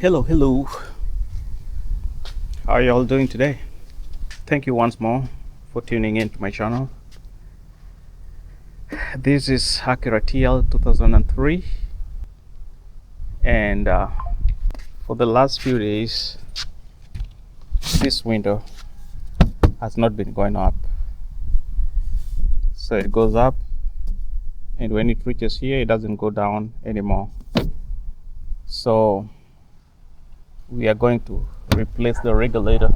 Hello. How are you all doing today? Thank you once more for tuning in to my channel. This is Acura TL 2003, and for the last few days, this window has not been going up. So it goes up, and when it reaches here, it doesn't go down anymore. So we are going to replace the regulator,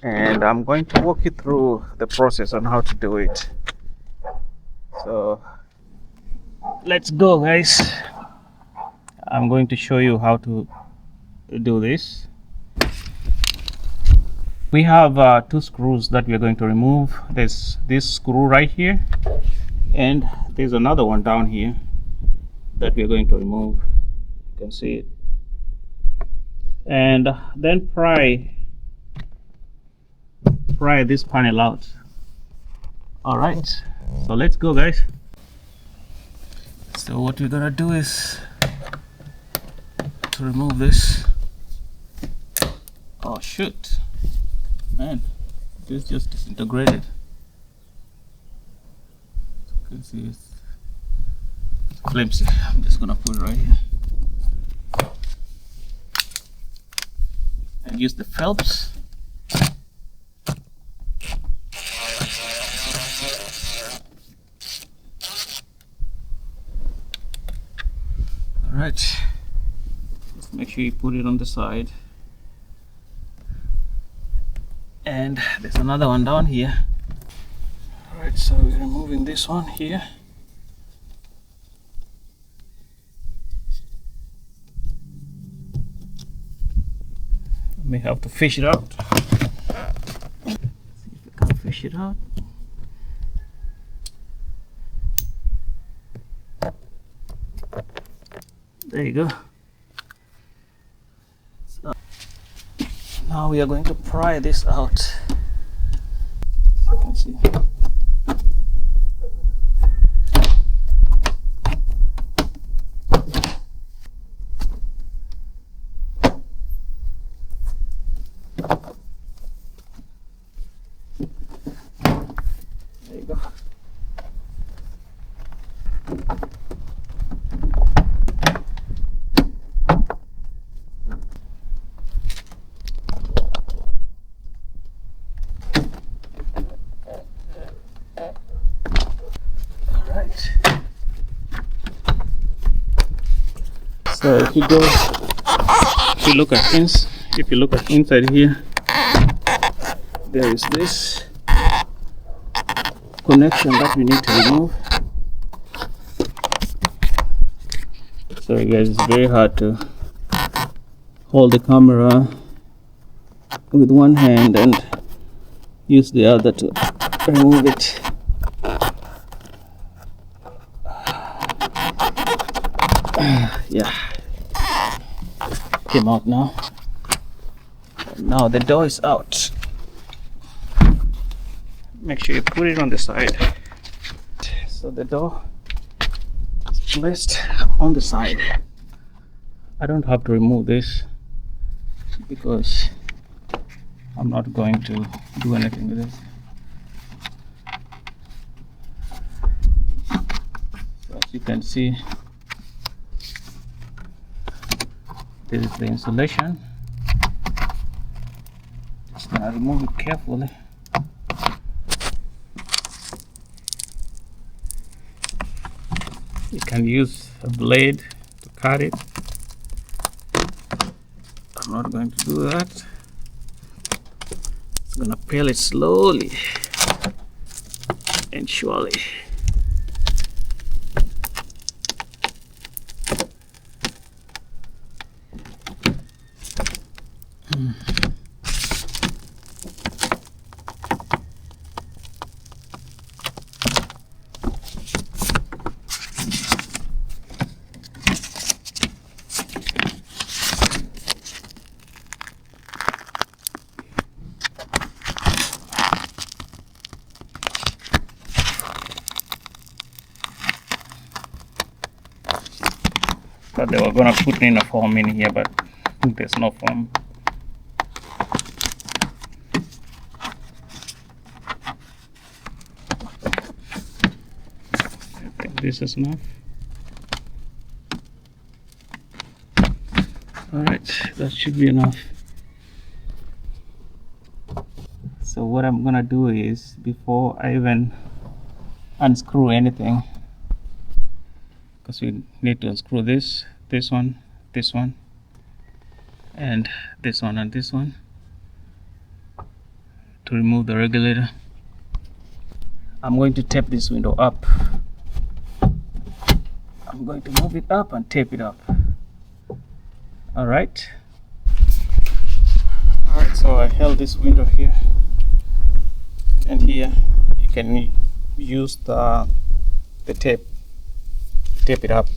and I'm going to walk you through the process on how to do it. So let's go, guys. I'm going to show you how to do this. We have two screws that we are going to remove. There's this screw right here, and there's another one down here that we are going to remove. You can see it. And then pry this panel out. All right, so let's go, guys. So what we're gonna do is to remove this. Oh shoot, man, this just disintegrated. You can see it's flimsy. I'm just gonna put it right here and use the Phillips. Alright, just make sure you put it on the side. And there's another one down here. Alright, so we're removing this one here. May have to fish it out. See if we can fish it out. There you go. So now we are going to pry this out. As you can see. There you go. Alright. So if you look at inside here, there is this connection that we need to remove. Sorry guys, it's very hard to hold the camera with one hand and use the other to remove it. Yeah, came out now. Now the door is out. Make sure you put it on the side. So the door is placed on the side. I don't have to remove this because I'm not going to do anything with it. So as you can see, this is the insulation. Just gonna remove it carefully. You can use a blade to cut it. I'm not going to do that. It's gonna peel it slowly and surely. Thought they were gonna put in a foam in here, but there's no foam. I think this is enough. Alright, that should be enough. So what I'm gonna do is, before I even unscrew anything, because we need to unscrew this one, and this one to remove the regulator. I'm going to tape this window up. I'm going to move it up and tape it up. Alright, so I held this window here, and here you can use the tape to tape it up,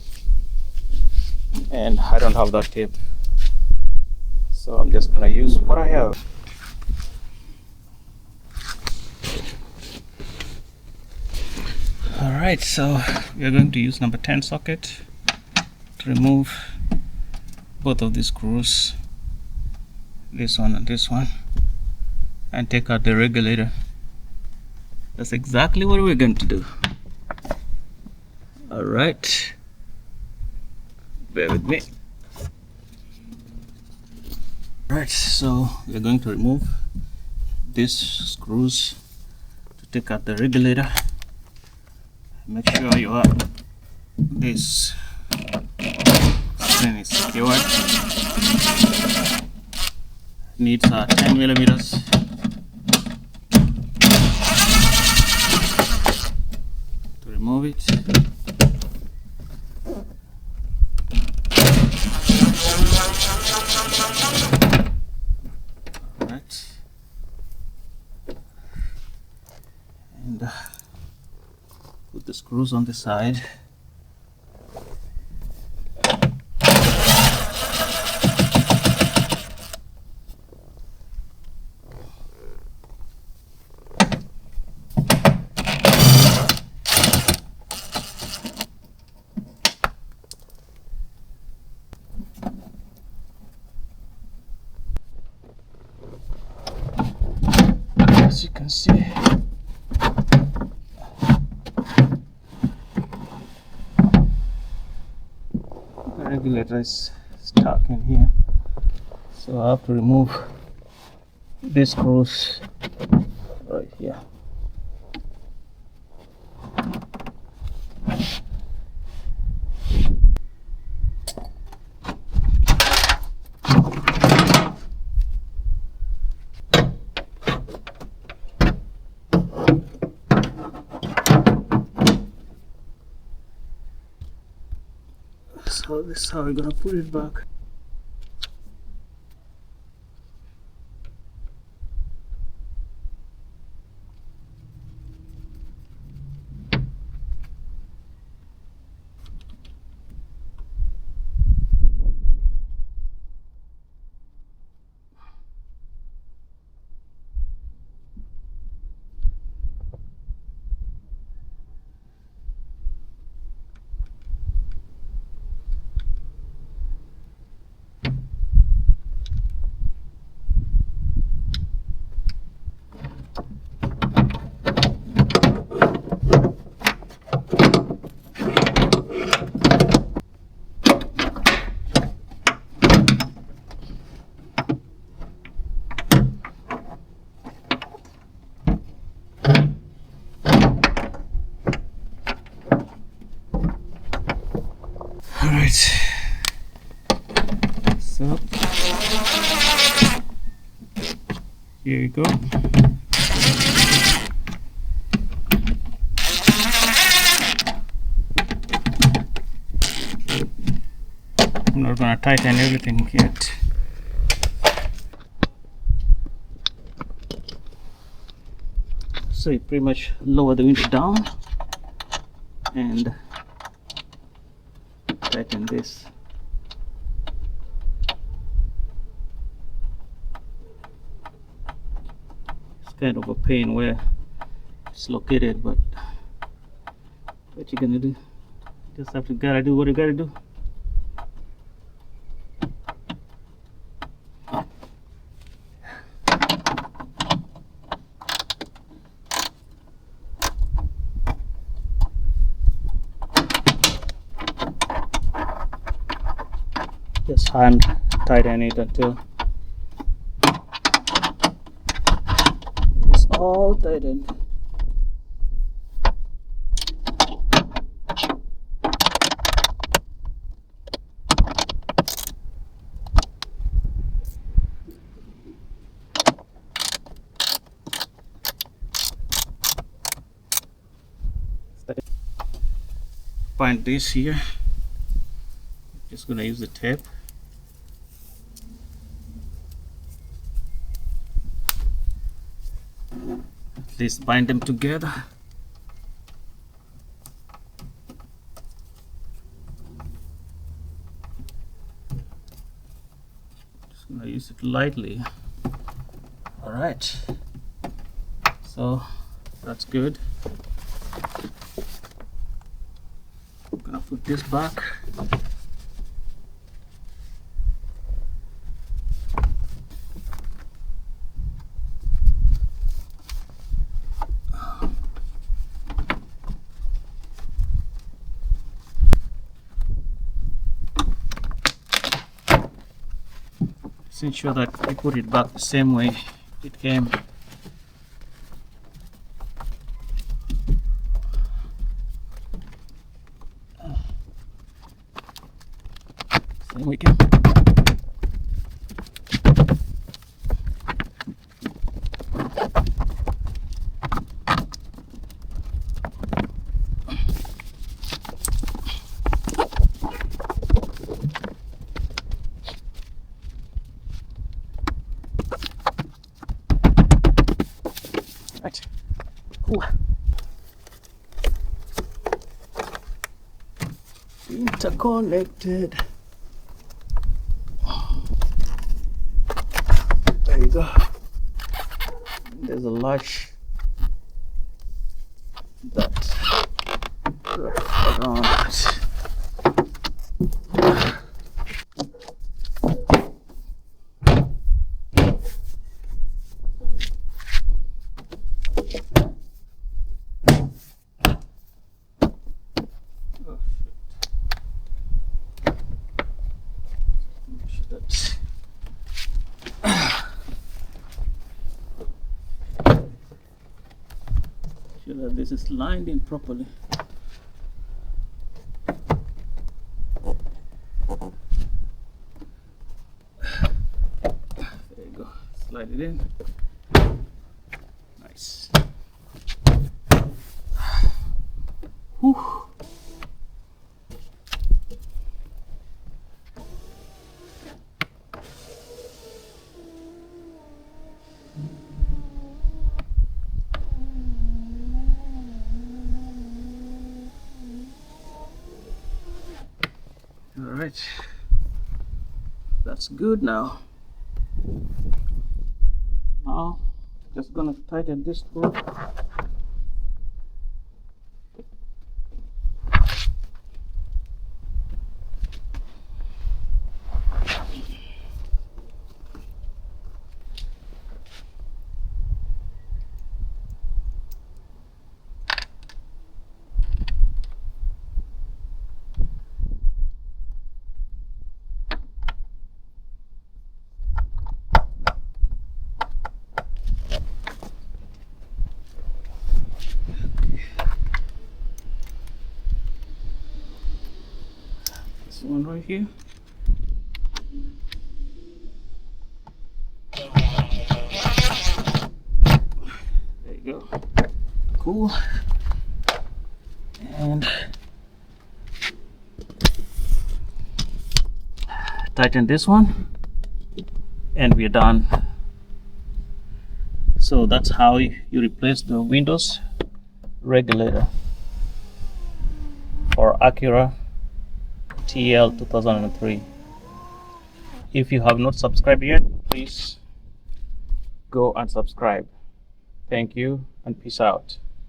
and I don't have that tape, so I'm just gonna use what I have. Alright, so we are going to use number 10 socket to remove both of these screws, this one and this one, and take out the regulator. That's exactly what we're going to do. Alright, bear with me. Alright, so we're going to remove these screws to take out the regulator. Make sure this thing is secured. Needs 10 millimeters. To remove it. Alright. And put the screws on the side. As you can see, the regulator is stuck in here, so I have to remove these screws right here. So this is how we're gonna put it back. Alright, so here you go. I'm not gonna tighten everything yet. So you pretty much lower the window down and tighten this. It's kind of a pain where it's located, but what you gonna do? Just have to gotta do what you gotta do. just hand tighten it until it's all tightened. Find this here. Just gonna use the tape. At least bind them together. Just gonna use it lightly. All right. So that's good. I'm gonna put this back. Just ensure that you put it back the same way it came. Same way it came. Right. Cool. Interconnected. There you go. There's a latch that around it. Sure that this is lined in properly. There you go. Slide it in. Nice. Whew. All right, that's good now. Now, just gonna tighten this screw. This one right here. There you go. Cool. And tighten this one, and we're done. So that's how you replace the windows regulator for Acura TL 2003. If you have not subscribed yet, please go and subscribe. Thank you and peace out.